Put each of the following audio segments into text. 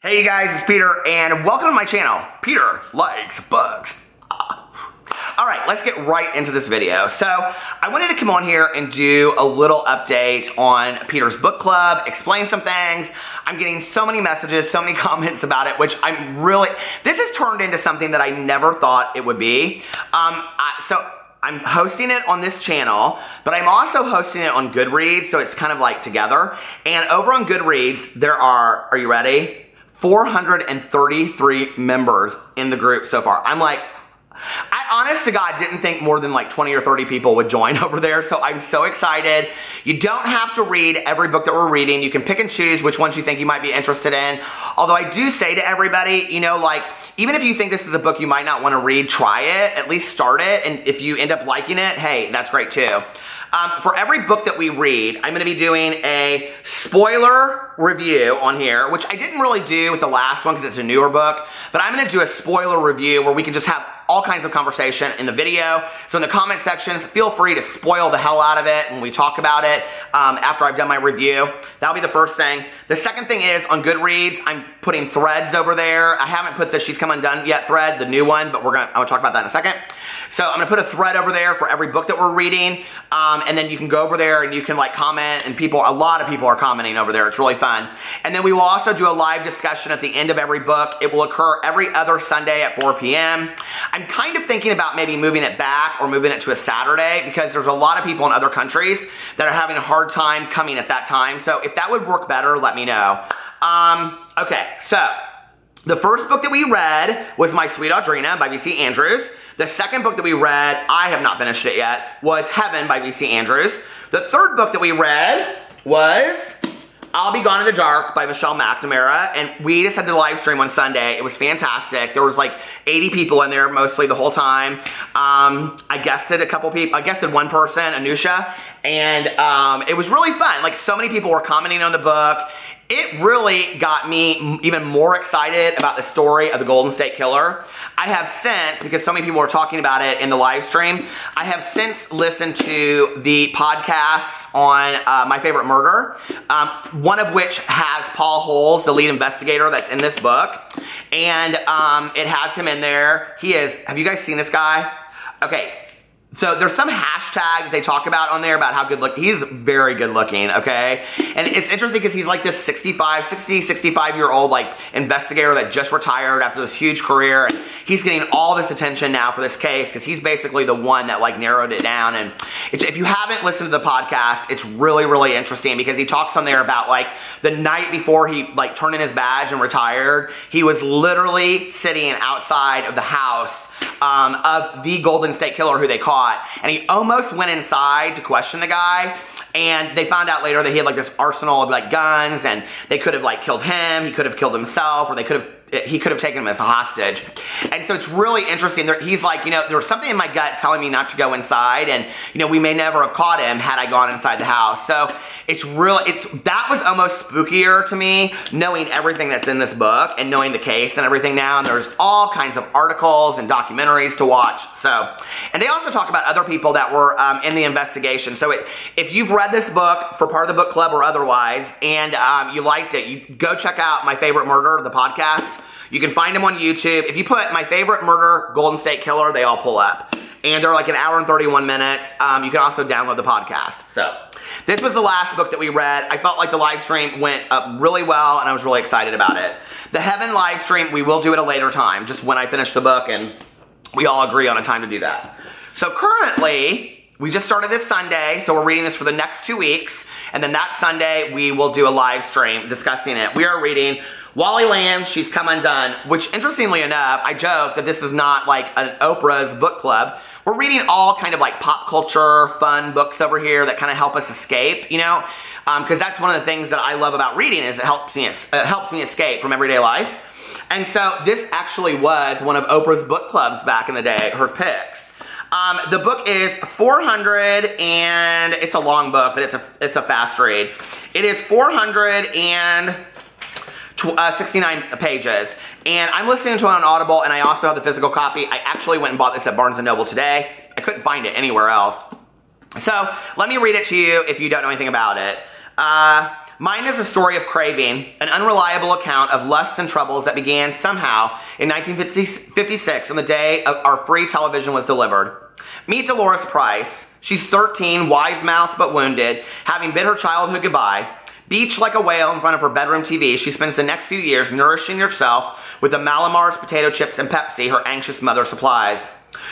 Hey guys, it's Peter, and welcome to my channel, Peter Likes Books. Alright, let's get right into this video. So, I wanted to come on here and do a little update on Peter's book club, explain some things. I'm getting so many messages, so many comments about it, which this has turned into something that I never thought it would be. I'm hosting it on this channel, but I'm also hosting it on Goodreads, so it's kind of like together. And over on Goodreads, there are you ready? 433 members in the group so far. I honest to God didn't think more than like 20 or 30 people would join over there, so I'm so excited. You don't have to read every book that we're reading. You can pick and choose which ones you think you might be interested in. Although I do say to everybody, you know, like, even if you think this is a book you might not want to read, try it, at least start it, and if you end up liking it, hey, that's great too. For every book that we read, I'm going to be doing a spoiler review on here, which I didn't really do with the last one because it's a newer book, but I'm going to do a spoiler review where we can just have all kinds of conversation in the video. So in the comment sections, feel free to spoil the hell out of it when we talk about it after I've done my review. That'll be the first thing. The second thing is on Goodreads, I'm putting threads over there. I haven't put the She's Come Undone Yet thread, the new one, but I'm gonna talk about that in a second. So I'm gonna put a thread over there for every book that we're reading, and then you can go over there and you can like comment, and a lot of people are commenting over there. It's really fun. And then we will also do a live discussion at the end of every book. It will occur every other Sunday at 4 p.m. I'm kind of thinking about maybe moving it back or moving it to a Saturday because there's a lot of people in other countries that are having a hard time coming at that time. So if that would work better, let me know. Okay, so the first book that we read was My Sweet Audrina by V.C. Andrews. The second book that we read, I have not finished it yet, was Heaven by V.C. Andrews. The third book that we read was I'll Be Gone in the Dark by Michelle McNamara, and we just had the live stream on Sunday. It was fantastic. There was like 80 people in there mostly the whole time. I guested a couple people. I guested one person, Anusha, and it was really fun. Like, so many people were commenting on the book. It really got me even more excited about the story of the Golden State Killer. I have since, because so many people were talking about it in the live stream, I have since listened to the podcasts on My Favorite Murder, one of which has Paul Holes, the lead investigator that's in this book, and it has him in there. Have you guys seen this guy? Okay. So there's some hashtag that they talk about on there about how good looking. He's very good looking, okay? And it's interesting because he's like this 65-year-old like investigator that just retired after this huge career. And he's getting all this attention now for this case because he's basically the one that like narrowed it down. And if you haven't listened to the podcast, it's really, really interesting because he talks on there about like the night before he like turned in his badge and retired, he was literally sitting outside of the house of the Golden State Killer who they caught. And he almost went inside to question the guy, and they found out later that he had like this arsenal of like guns, and they could have like killed him, he could have killed himself, or he could have taken him as a hostage. And so it's really interesting. He's like, you know, there was something in my gut telling me not to go inside, and you know, we may never have caught him had I gone inside the house. So that was almost spookier to me, knowing everything that's in this book and knowing the case and everything now. And there's all kinds of articles and documentaries to watch. So, and they also talk about other people that were in the investigation. So if you've read this book for part of the book club or otherwise, and you liked it, you go check out My Favorite Murder, the podcast. You can find them on YouTube. If you put My Favorite Murder, Golden State Killer, they all pull up. And they're like an hour and 31 minutes. You can also download the podcast. So, this was the last book that we read. I felt like the live stream went up really well, and I was really excited about it. The Heaven live stream, we will do at a later time, just when I finish the book, and we all agree on a time to do that. So currently, we just started this Sunday, so we're reading this for the next 2 weeks, and then that Sunday, we will do a live stream discussing it. We are reading Wally Land's She's Come Undone, which interestingly enough, I joke that this is not like an Oprah's book club. We're reading all kind of like pop culture, fun books over here that kind of help us escape, you know? Because that's one of the things that I love about reading is it helps me escape from everyday life. And so this actually was one of Oprah's book clubs back in the day, her picks. The book is 400 and it's a long book, but it's a fast read. It is 469 pages, and I'm listening to it on Audible, and I also have the physical copy. I actually went and bought this at Barnes & Noble today. I couldn't find it anywhere else. So, let me read it to you if you don't know anything about it. Mine is a story of craving, an unreliable account of lusts and troubles that began somehow in 1956 on the day our free television was delivered. Meet Dolores Price. She's 13, wise-mouthed but wounded, having bid her childhood goodbye. Beached like a whale in front of her bedroom TV, she spends the next few years nourishing herself with the Mallomars, potato chips, and Pepsi her anxious mother supplies.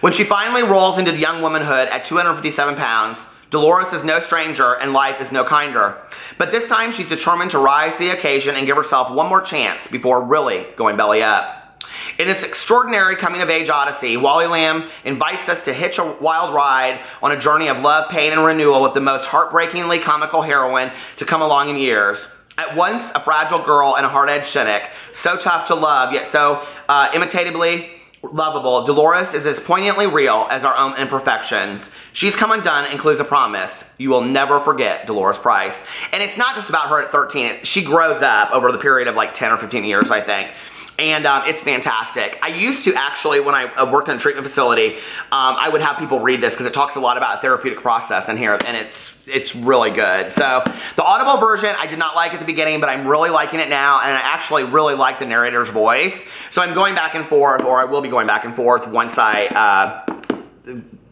When she finally rolls into young womanhood at 257 pounds, Dolores is no stranger and life is no kinder. But this time she's determined to rise to the occasion and give herself one more chance before really going belly up. In this extraordinary coming-of-age odyssey, Wally Lamb invites us to hitch a wild ride on a journey of love, pain, and renewal with the most heartbreakingly comical heroine to come along in years. At once a fragile girl and a hard-edged cynic, so tough to love, yet so imitatively lovable, Dolores is as poignantly real as our own imperfections. She's Come Undone includes a promise. You will never forget Dolores Price. And it's not just about her at 13. She grows up over the period of like 10 or 15 years, I think. And it's fantastic. I used to actually, when I worked in a treatment facility, I would have people read this because it talks a lot about a therapeutic process in here, and it's really good. So the Audible version I did not like at the beginning, but I'm really liking it now, and I actually really like the narrator's voice. So I'm going back and forth, or I will be going back and forth once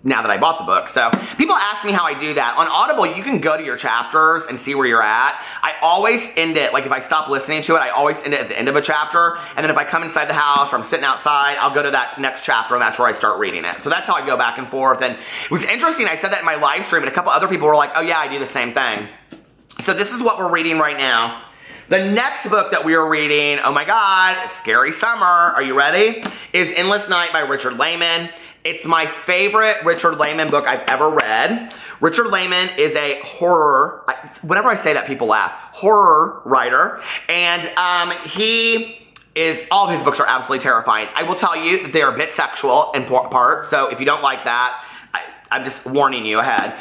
now that I bought the book. So people ask me how I do that. On Audible, you can go to your chapters and see where you're at. I always end it, like if I stop listening to it, I always end it at the end of a chapter. And then if I come inside the house or I'm sitting outside, I'll go to that next chapter and that's where I start reading it. So that's how I go back and forth. And it was interesting, I said that in my live stream and a couple other people were like, oh yeah, I do the same thing. So this is what we're reading right now. The next book that we are reading, oh my God, Scary Summer, are you ready? Is Endless Night by Richard Lehman. It's my favorite Richard Lehman book I've ever read. Richard Lehman is a horror, whenever I say that people laugh, horror writer. And all of his books are absolutely terrifying. I will tell you that they are a bit sexual in part, so if you don't like that, I'm just warning you ahead,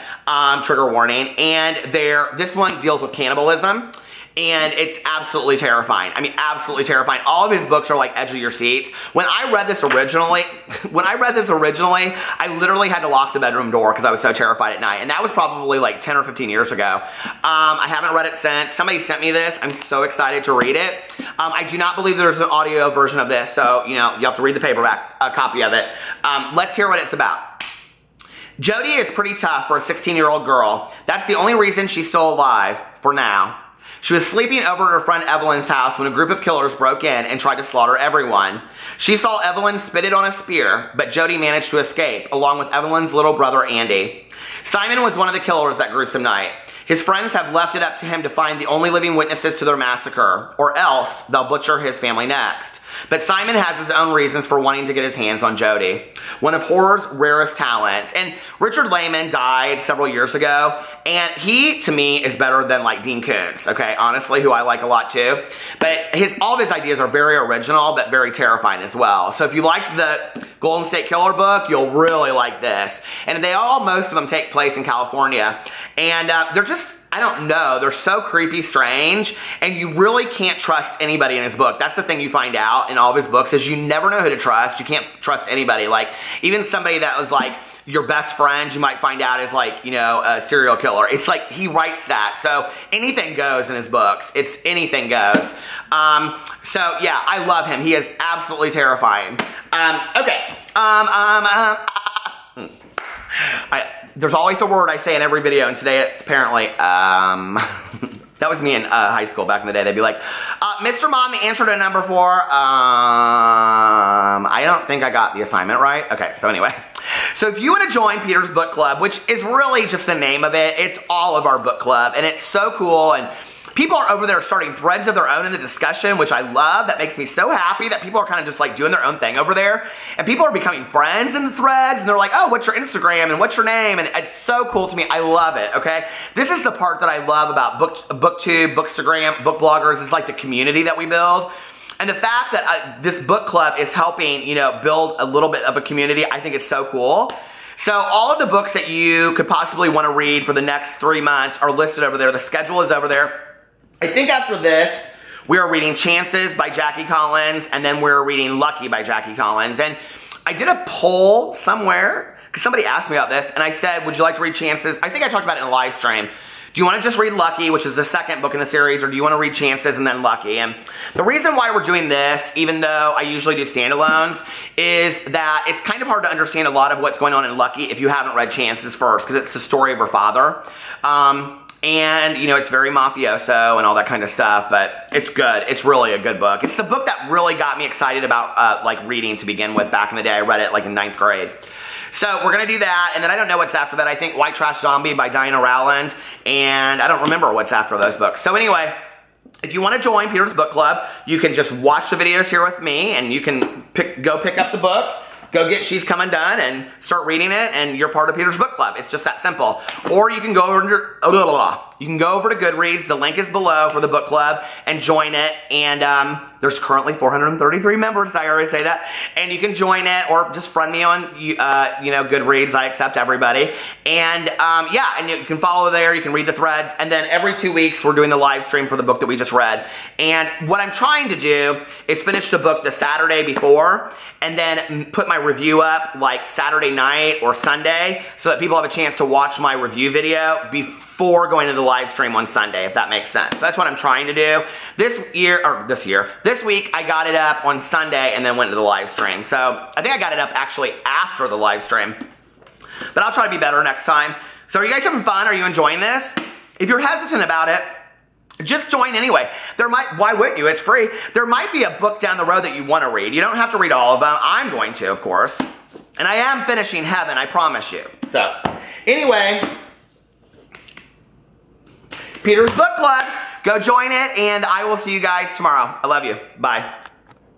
trigger warning. And this one deals with cannibalism. And it's absolutely terrifying. I mean, absolutely terrifying. All of his books are like edge of your seats. When I read this originally, I literally had to lock the bedroom door because I was so terrified at night. And that was probably like 10 or 15 years ago. I haven't read it since. Somebody sent me this. I'm so excited to read it. I do not believe there's an audio version of this, so you have to read the paperback copy of it. Let's hear what it's about. Jody is pretty tough for a 16-year-old girl. That's the only reason she's still alive, for now. She was sleeping over at her friend Evelyn's house when a group of killers broke in and tried to slaughter everyone. She saw Evelyn spit it on a spear, but Jody managed to escape, along with Evelyn's little brother Andy. Simon was one of the killers that gruesome night. His friends have left it up to him to find the only living witnesses to their massacre, or else they'll butcher his family next. But Simon has his own reasons for wanting to get his hands on Jody, one of horror's rarest talents. And Richard Lehman died several years ago, and he, to me, is better than like Dean Koontz, okay, honestly, who I like a lot too. But all of his ideas are very original, but very terrifying as well. So if you liked the Golden State Killer book, you'll really like this. And most of them take place in California. And they're just, I don't know, they're so creepy, strange, and you really can't trust anybody in his book. That's the thing you find out in all of his books is you never know who to trust. You can't trust anybody. Like, even somebody that was like your best friend, you might find out is like, a serial killer. It's like, he writes that. So anything goes in his books. It's anything goes. So yeah, I love him. He is absolutely terrifying. Okay. There's always a word I say in every video, and today it's apparently, that was me in high school back in the day. They'd be like, Mr. Monn, the answer to number 4, I don't think I got the assignment right. Okay, so anyway. So if you want to join Peter's book club, which is really just the name of it, it's all of our book club, and it's so cool, and people are over there starting threads of their own in the discussion, which I love. That makes me so happy that people are kind of just like doing their own thing over there. And people are becoming friends in the threads, and they're like, oh, what's your Instagram and what's your name? And it's so cool to me. I love it, okay? This is the part that I love about BookTube, Bookstagram, book bloggers, is like the community that we build. And the fact that this book club is helping, build a little bit of a community, I think it's so cool. So all of the books that you could possibly want to read for the next 3 months are listed over there. The schedule is over there. I think after this, we are reading Chances by Jackie Collins, and then we're reading Lucky by Jackie Collins. And I did a poll somewhere, because somebody asked me about this, and I said, would you like to read Chances? I think I talked about it in a live stream. Do you want to just read Lucky, which is the second book in the series, or do you want to read Chances and then Lucky? And the reason why we're doing this, even though I usually do standalones, is that it's kind of hard to understand a lot of what's going on in Lucky if you haven't read Chances first, because it's the story of her father. And, you know, it's very mafioso and all that kind of stuff, but it's good. It's really a good book. It's the book that really got me excited about, like, reading to begin with back in the day. I read it, like, in 9th grade. So we're going to do that, and then I don't know what's after that. I think White Trash Zombie by Diana Rowland, and I don't remember what's after those books. So anyway, if you want to join Peter's Book Club, you can just watch the videos here with me, and you can go pick up the book. Go get She's Come Undone and start reading it, and you're part of Peter's Book Club. It's just that simple. Or you can go over to Goodreads. The link is below for the book club, and join it. And there's currently 433 members. Did I already say that? And you can join it, or just friend me on you know, Goodreads. I accept everybody. And yeah, and you can follow there. You can read the threads. And then every 2 weeks, we're doing the live stream for the book that we just read. And what I'm trying to do is finish the book the Saturday before, and then put my review up like Saturday night or Sunday, so that people have a chance to watch my review video before going to the live stream on Sunday, if that makes sense. So that's what I'm trying to do. This week, I got it up on Sunday and then went to the live stream. So I think I got it up actually after the live stream, but I'll try to be better next time. So are you guys having fun? Are you enjoying this? If you're hesitant about it, just join anyway. Why wouldn't you? It's free. There might be a book down the road that you want to read. You don't have to read all of them. I'm going to, of course. And I am finishing Heaven, I promise you. So, anyway, Peter's Book Club. Go join it, and I will see you guys tomorrow. I love you. Bye.